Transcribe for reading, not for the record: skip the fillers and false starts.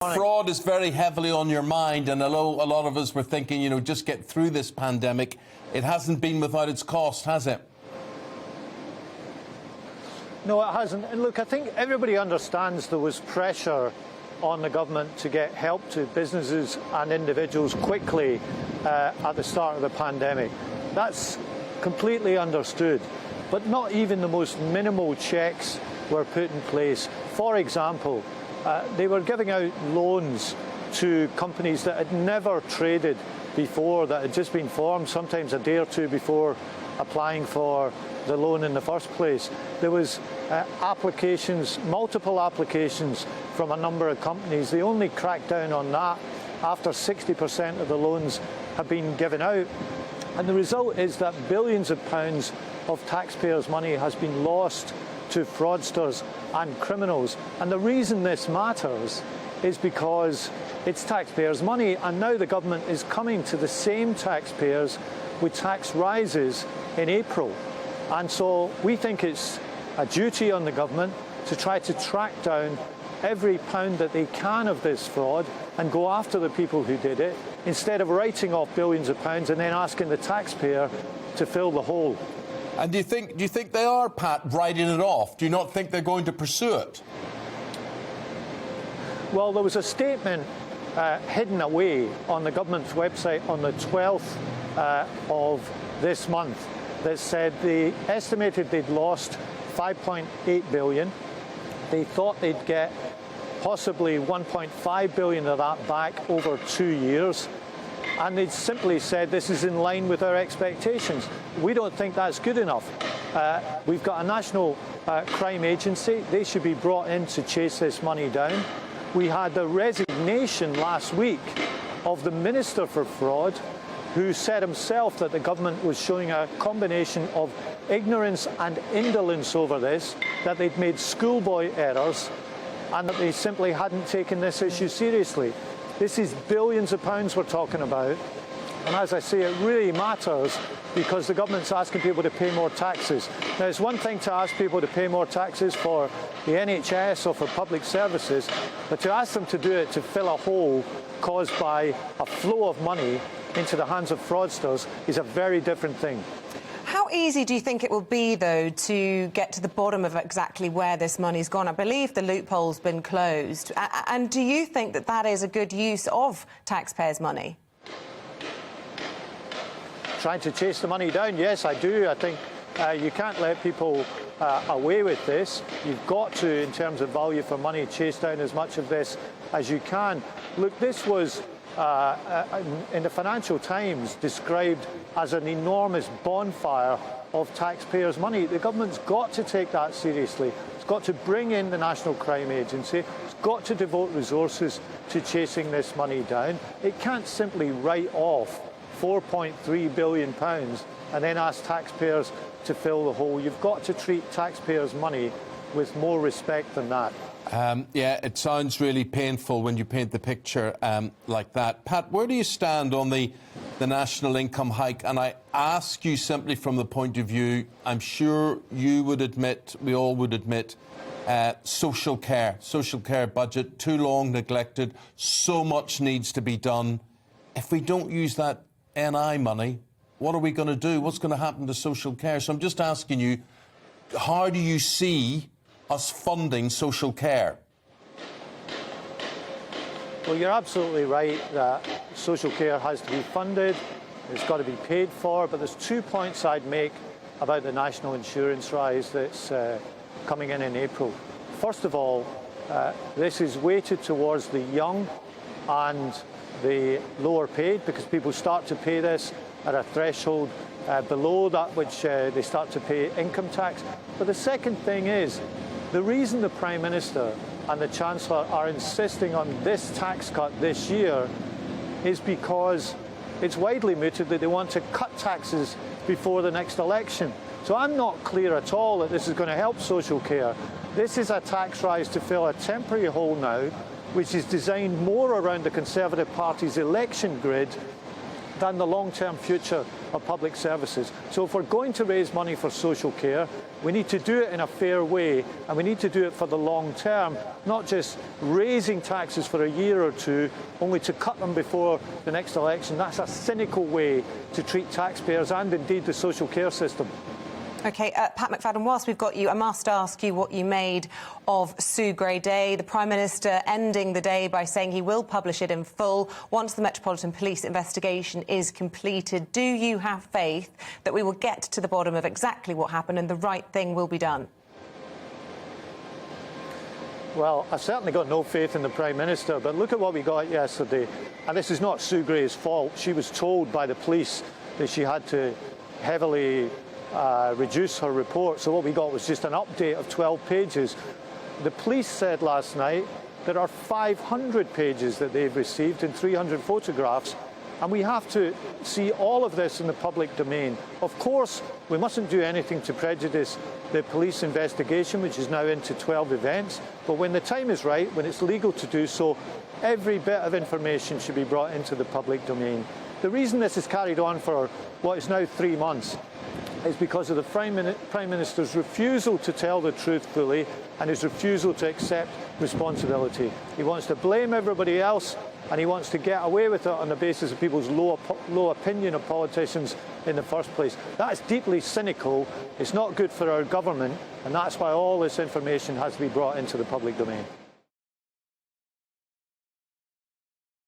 Fraud is very heavily on your mind, and although a lot of us were thinking, just get through this pandemic, it hasn't been without its cost, has it? No, it hasn't. And look, I think everybody understands there was pressure on the government to get help to businesses and individuals quickly at the start of the pandemic. That's completely understood. But not even the most minimal checks were put in place. For example, they were giving out loans to companies that had never traded before, that had just been formed, sometimes a day or two before applying for the loan in the first place. There was multiple applications from a number of companies. They only cracked down on that after 60% of the loans have been given out. And the result is that billions of pounds of taxpayers' money has been lost to fraudsters and criminals. And the reason this matters is because it's taxpayers' money, and now the government is coming to the same taxpayers with tax rises in April. And so we think it's a duty on the government to try to track down every pound that they can of this fraud and go after the people who did it, instead of writing off billions of pounds and then asking the taxpayer to fill the hole. And do you think they are, Pat, writing it off? Do you not think they're going to pursue it? Well, there was a statement hidden away on the government's website on the 12th of this month that said they estimated they'd lost 5.8 billion. They thought they'd get possibly 1.5 billion of that back over 2 years. And they simply said this is in line with our expectations. We don't think that's good enough. We've got a national crime agency. They should be brought in to chase this money down. We had the resignation last week of the Minister for Fraud, who said himself that the government was showing a combination of ignorance and indolence over this, that they'd made schoolboy errors, and that they simply hadn't taken this issue seriously. This is billions of pounds we're talking about. And as I say, it really matters because the government's asking people to pay more taxes. Now, it's one thing to ask people to pay more taxes for the NHS or for public services, but to ask them to do it to fill a hole caused by a flow of money into the hands of fraudsters is a very different thing. How easy do you think it will be, though, to get to the bottom of exactly where this money's gone? I believe the loophole's been closed. And do you think that that is a good use of taxpayers' money? Trying to chase the money down, yes, I do. I think you can't let people away with this. You've got to, in terms of value for money, chase down as much of this as you can. Look, this was, in the Financial Times, described as an enormous bonfire of taxpayers' money. The government's got to take that seriously. It's got to bring in the National Crime Agency. It's got to devote resources to chasing this money down. It can't simply write off £4.3 billion and then ask taxpayers to fill the hole. You've got to treat taxpayers' money with more respect than that. Yeah, it sounds really painful when you paint the picture like that. Pat, where do you stand on the national income hike? And I ask you simply from the point of view, I'm sure you would admit, we all would admit, social care budget, too long neglected, so much needs to be done. If we don't use that NI money, what are we going to do? What's going to happen to social care? So I'm just asking you, how do you see us funding social care? Well, you're absolutely right that social care has to be funded, it's got to be paid for, but there's 2 points I'd make about the national insurance rise that's coming in April. First of all, this is weighted towards the young and the lower paid, because people start to pay this at a threshold below that which they start to pay income tax. But the second thing is, the reason the Prime Minister and the Chancellor are insisting on this tax cut this year is because it's widely mooted that they want to cut taxes before the next election. So I'm not clear at all that this is going to help social care. This is a tax rise to fill a temporary hole now, which is designed more around the Conservative Party's election grid than the long-term future of public services. So if we're going to raise money for social care, we need to do it in a fair way, and we need to do it for the long term, not just raising taxes for a year or two, only to cut them before the next election. That's a cynical way to treat taxpayers and indeed the social care system. OK, Pat McFadden, whilst we've got you, I must ask you what you made of Sue Gray Day, the Prime Minister ending the day by saying he will publish it in full once the Metropolitan Police investigation is completed. Do you have faith that we will get to the bottom of exactly what happened and the right thing will be done? Well, I've certainly got no faith in the Prime Minister, but look at what we got yesterday. And this is not Sue Gray's fault. She was told by the police that she had to heavily reduce her report, so what we got was just an update of 12 pages. The police said last night there are 500 pages that they've received and 300 photographs, and we have to see all of this in the public domain. Of course, we mustn't do anything to prejudice the police investigation, which is now into 12 events, but when the time is right, when it's legal to do so, every bit of information should be brought into the public domain. The reason this is carried on for what is now 3 months is because of the Prime Minister's refusal to tell the truth fully and his refusal to accept responsibility. He wants to blame everybody else, and he wants to get away with it on the basis of people's low opinion of politicians in the first place. That is deeply cynical. It's not good for our government, and that's why all this information has to be brought into the public domain.